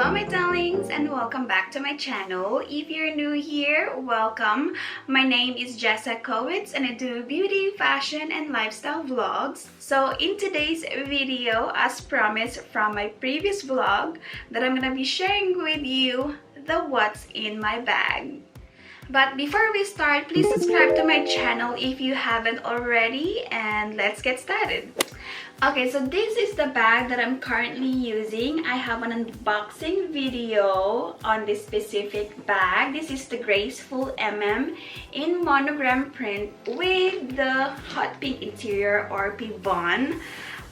Hello my darlings and welcome back to my channel. If you're new here, welcome. My name is Jessa Kowitz and I do beauty, fashion and lifestyle vlogs. So in today's video, as promised from my previous vlog, that I'm gonna be sharing with you the what's in my bag. But before we start, please subscribe to my channel if you haven't already, and let's get started. Okay, so this is the bag that I'm currently using. I have an unboxing video on this specific bag. This is the Graceful MM in monogram print with the hot pink interior or pivot.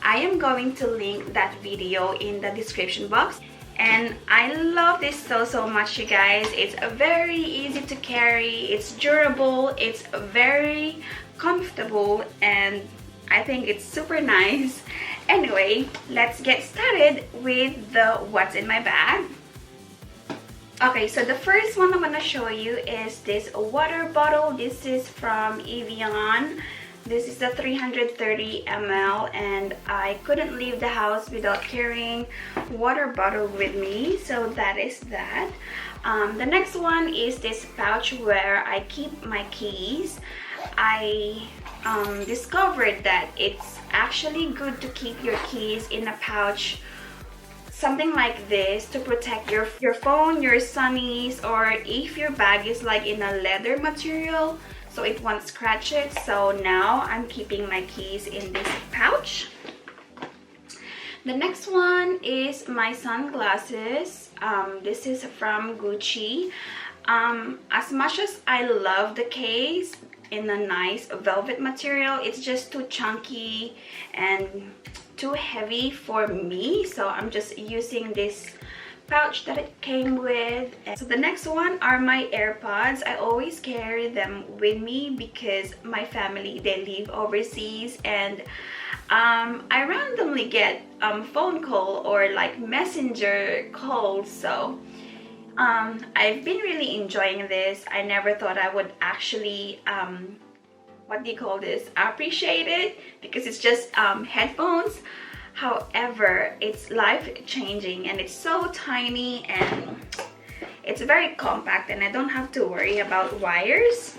I am going to link that video in the description box. And I love this so much, you guys. It's very easy to carry, it's durable, it's very comfortable, and I think it's super nice. Anyway, let's get started with the what's in my bag. Okay, so the first one I'm gonna show you is this water bottle. This is from Evian. This is the 330 ml, and I couldn't leave the house without carrying water bottle with me, so that is that. The next one is this pouch where I keep my keys. I discovered that it's actually good to keep your keys in a pouch, something like this, to protect your phone, your sunnies, or if your bag is like in a leather material, so it won't scratch it. So now I'm keeping my keys in this pouch. The next one is my sunglasses. This is from Gucci. As much as I love the case in a nice velvet material, it's just too chunky and too heavy for me, so I'm just using this pouch that it came with. And so the next one are my AirPods. I always carry them with me because my family, they live overseas, and I randomly get phone call or like messenger calls, so I've been really enjoying this. I never thought I would actually what do you call this, appreciate it, because it's just headphones. However, it's life-changing and it's so tiny and it's very compact, and I don't have to worry about wires.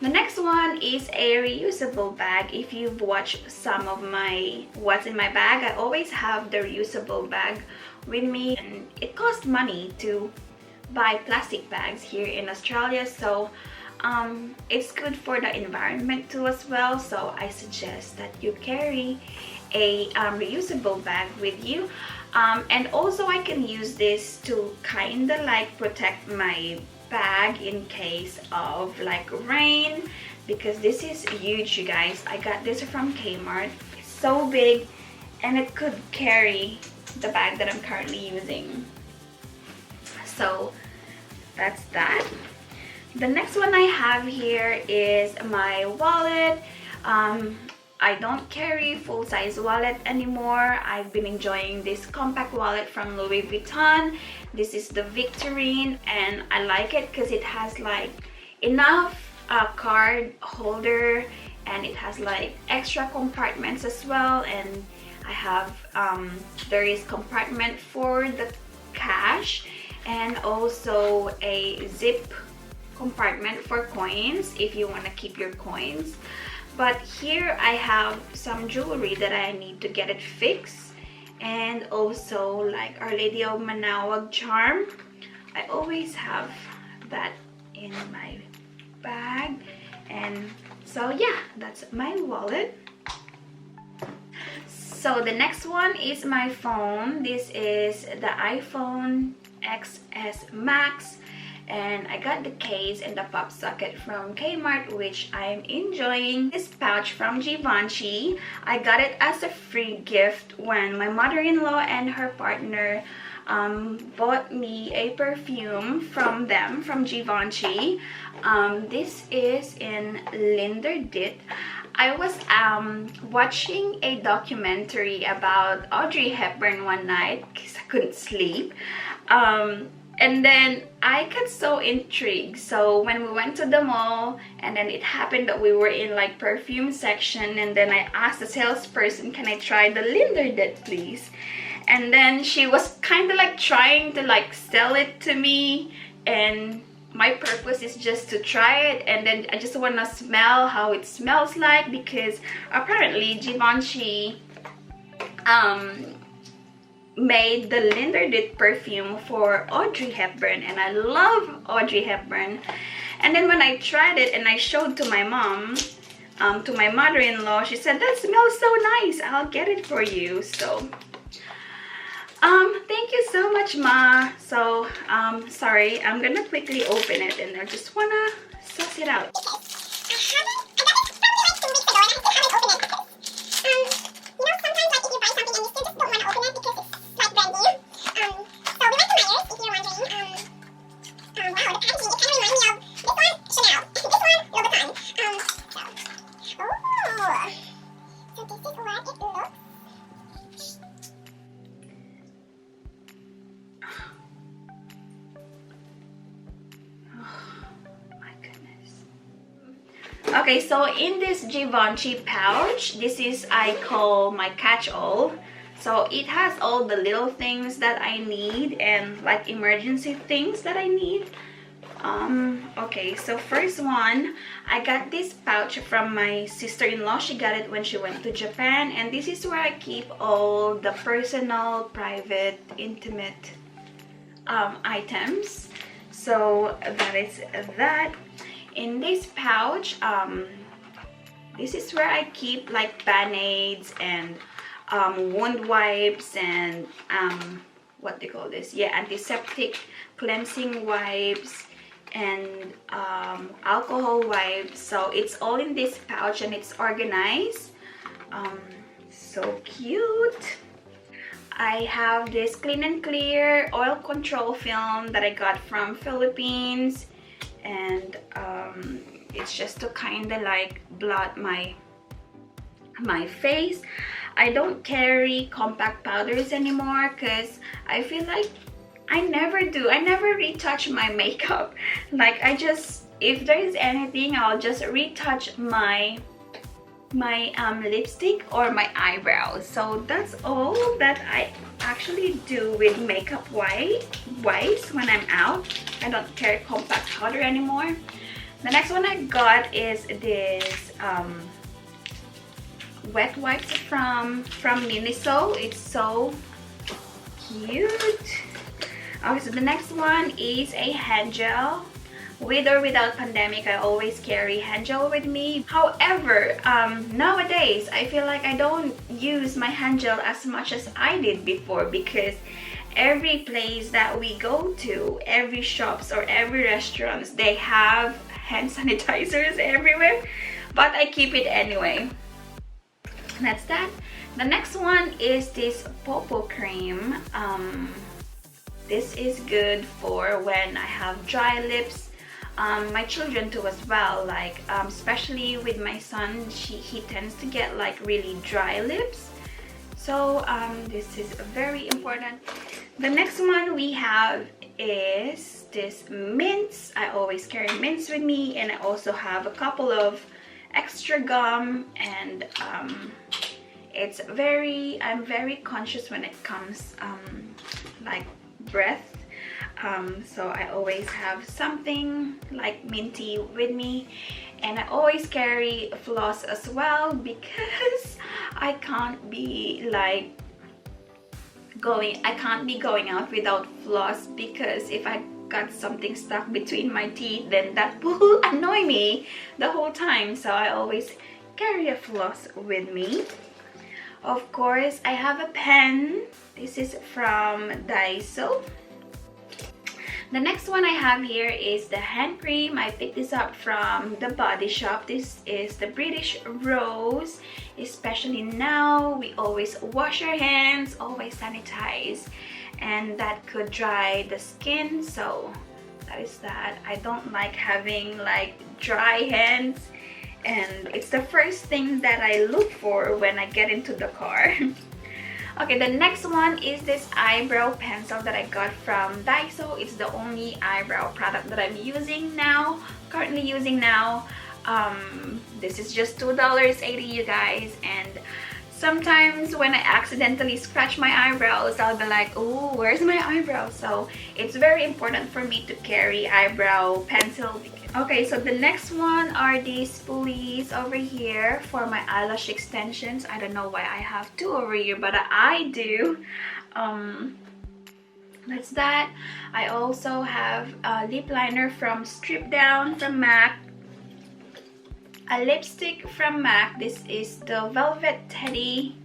The next one is a reusable bag. If you've watched some of my what's in my bag, I always have the reusable bag with me, and it costs money to buy plastic bags here in Australia, so it's good for the environment too as well. So I suggest that you carry a reusable bag with you, and also I can use this to kind of like protect my bag in case of like rain, because this is huge, you guys. I got this from Kmart. It's so big and it could carry the bag that I'm currently using. So that's that. The next one I have here is my wallet. I don't carry full-size wallet anymore. I've been enjoying this compact wallet from Louis Vuitton. This is the Victorine, and I like it because it has like enough card holder, and it has like extra compartments as well, and I have there is compartment for the cash and also a zip compartment for coins if you want to keep your coins. But here I have some jewelry that I need to get it fixed, and also like Our Lady of Manawag charm. I always have that in my bag. And so yeah, that's my wallet. So the next one is my phone. This is the iPhone XS Max, and I got the case and the pop socket from Kmart, which I'm enjoying. This pouch from Givenchy, I got it as a free gift when my mother-in-law and her partner bought me a perfume from them, from Givenchy. This is in Linderdit. I was watching a documentary about Audrey Hepburn one night because I couldn't sleep. And then I got so intrigued. So when we went to the mall, and then it happened that we were in like perfume section, and then I asked the salesperson, can I try the Linderdit please? And then she was kind of like trying to like sell it to me, and my purpose is just to try it, and then I just want to smell how it smells like, because apparently Givenchy made the Linderdit perfume for Audrey Hepburn, and I love Audrey Hepburn. And then when I tried it and I showed to my mom, to my mother-in-law, she said, that smells so nice, I'll get it for you. So thank you so much, Ma. So sorry, I'm gonna quickly open it, and I just wanna suss it out. Okay, so in this Givenchy pouch, this is, I call my catch-all. So it has all the little things that I need, and like emergency things that I need. Okay, so first one, I got this pouch from my sister-in-law. She got it when she went to Japan, and this is where I keep all the personal, private, intimate items. So that is that. In this pouch, this is where I keep like band-aids and wound wipes and what they call this, yeah, antiseptic cleansing wipes and alcohol wipes. So it's all in this pouch, and it's organized. So cute. I have this Clean and Clear oil control film that I got from Philippines, and it's just to kind of like blot my face. I don't carry compact powders anymore because I feel like I never retouch my makeup. Like I just, if there is anything, I'll just retouch my lipstick or my eyebrows. So that's all that I actually do with makeup wise when I'm out. I don't carry compact powder anymore. The next one I got is this wet wipes from Miniso. It's so cute. Okay, so the next one is a hand gel. With or without pandemic, I always carry hand gel with me. However, nowadays I feel like I don't use my hand gel as much as I did before, because every place that we go to, every shops or every restaurants, they have hand sanitizers everywhere, but I keep it anyway. That's that. The next one is this Popo cream. This is good for when I have dry lips. My children too as well, like especially with my son, he tends to get like really dry lips. So this is very important. The next one we have is this mints. I always carry mints with me, and I also have a couple of extra gum, and I'm very conscious when it comes like breath. So I always have something like minty with me, and I always carry floss as well, because I can't be going out without floss, because if I got something stuck between my teeth, then that will annoy me the whole time. So I always carry a floss with me. Of course, I have a pen. This is from Daiso. The next one I have here is the hand cream. I picked this up from the Body Shop. This is the British Rose. Especially now, we always wash our hands, always sanitize, and that could dry the skin. So that is that. I don't like having like dry hands, and it's the first thing that I look for when I get into the car. Okay, the next one is this eyebrow pencil that I got from Daiso. It's the only eyebrow product that I'm using now, currently using now. This is just $2.80, you guys, and sometimes when I accidentally scratch my eyebrows, I'll be like, oh, where's my eyebrow? So it's very important for me to carry eyebrow pencil. Okay, so the next one are these pulleys over here for my eyelash extensions. I don't know why I have two over here, but I do. That's that. I also have a lip liner from Strip Down from MAC. A lipstick from MAC. This is the Velvet Teddy.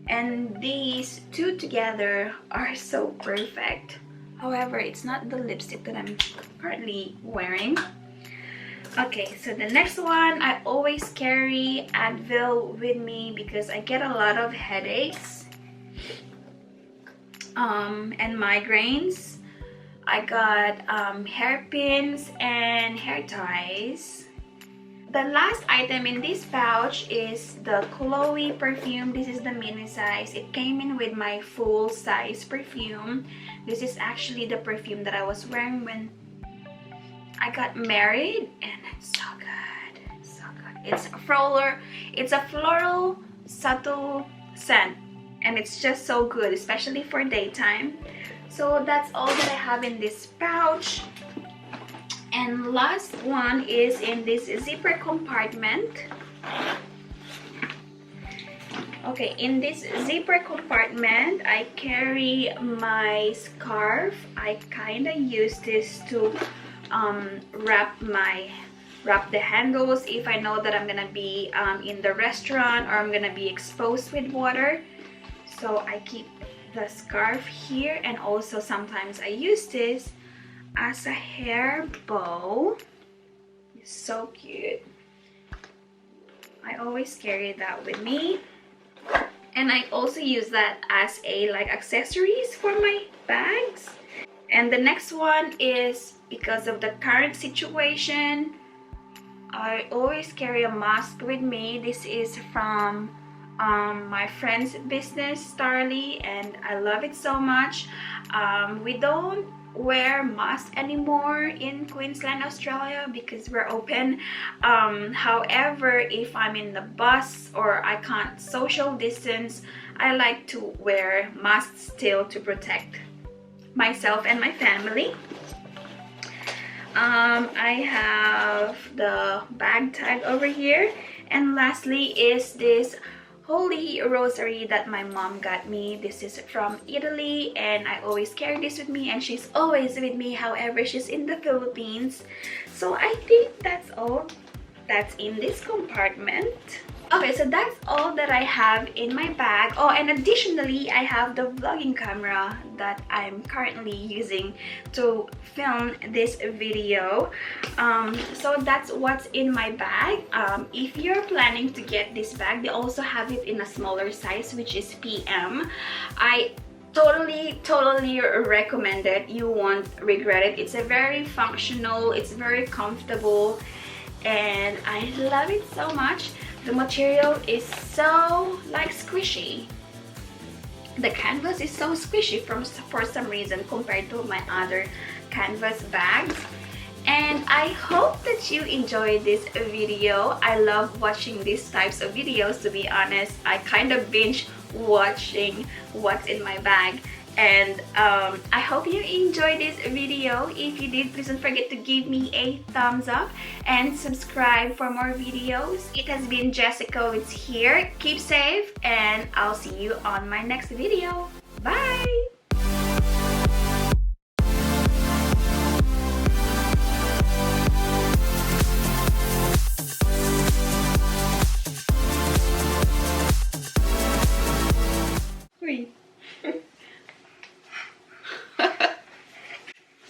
And these two together are so perfect. However, it's not the lipstick that I'm currently wearing. Okay, so the next one, I always carry Advil with me because I get a lot of headaches and migraines. I got hairpins and hair ties. The last item in this pouch is the Chloe perfume. This is the mini size. It came in with my full size perfume. This is actually the perfume that I was wearing when I got married, and it's so good, so good. It's a floral subtle scent, and it's just so good, especially for daytime. So that's all that I have in this pouch. And last one is in this zipper compartment. Okay, in this zipper compartment, I carry my scarf. I kind of use this to wrap the handles if I know that I'm gonna be in the restaurant or I'm gonna be exposed with water. So I keep the scarf here, and also sometimes I use this as a hair bow. It's so cute. I always carry that with me, and I also use that as a like accessories for my bags. And the next one is, because of the current situation, I always carry a mask with me. This is from my friend's business, Starly, and I love it so much. We don't wear masks anymore in Queensland, Australia, because we're open. However, if I'm in the bus or I can't social distance, I like to wear masks still to protect myself and my family. I have the bag tag over here, and lastly is this Holy Rosary that my mom got me. This is from Italy, and I always carry this with me, and she's always with me. However, she's in the Philippines. So I think that's all that's in this compartment. Okay, so that's all that I have in my bag. Oh, and additionally, I have the vlogging camera that I'm currently using to film this video. So that's what's in my bag. If you're planning to get this bag, they also have it in a smaller size, which is PM. I totally recommend it. You won't regret it. It's a very functional, it's very comfortable, and I love it so much. The material is so like squishy. The canvas is so squishy for some reason compared to my other canvas bags. And I hope that you enjoyed this video. I love watching these types of videos, to be honest. I kind of binge watching what's in my bag. And I hope you enjoyed this video. If you did, please don't forget to give me a thumbs up and subscribe for more videos. It has been Jessa Kowitz here. Keep safe, and I'll see you on my next video. Bye!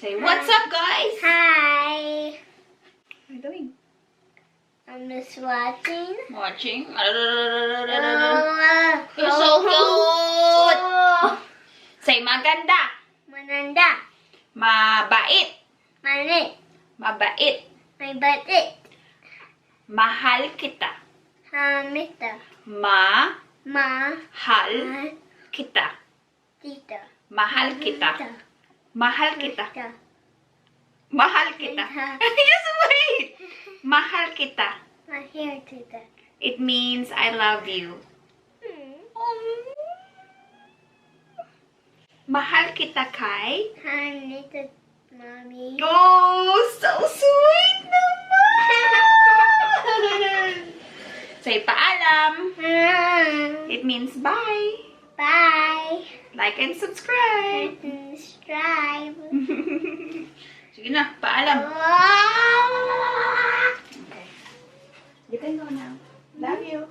Say, what's up, guys? Hi. What are you doing? I'm just watching. Watching. Oh, You're so cute. Say, maganda. Mananda. Mabait. Manit. Mabait. May batit. Mahal kita. Hamita. Mahal Ma. kita. Tita. Mahal kita. Tita. Mahal kita. Tita. Mahal kita. Just wait. Mahal kita. My hair, Tita. It means I love you. Mahal kita kay. Hi, Tita, Mommy. Oh, so sweet naman! Say paalam. It means bye. Bye. Like and subscribe. Subscribe. Sige na, paalam. Okay. You can go now. Love you.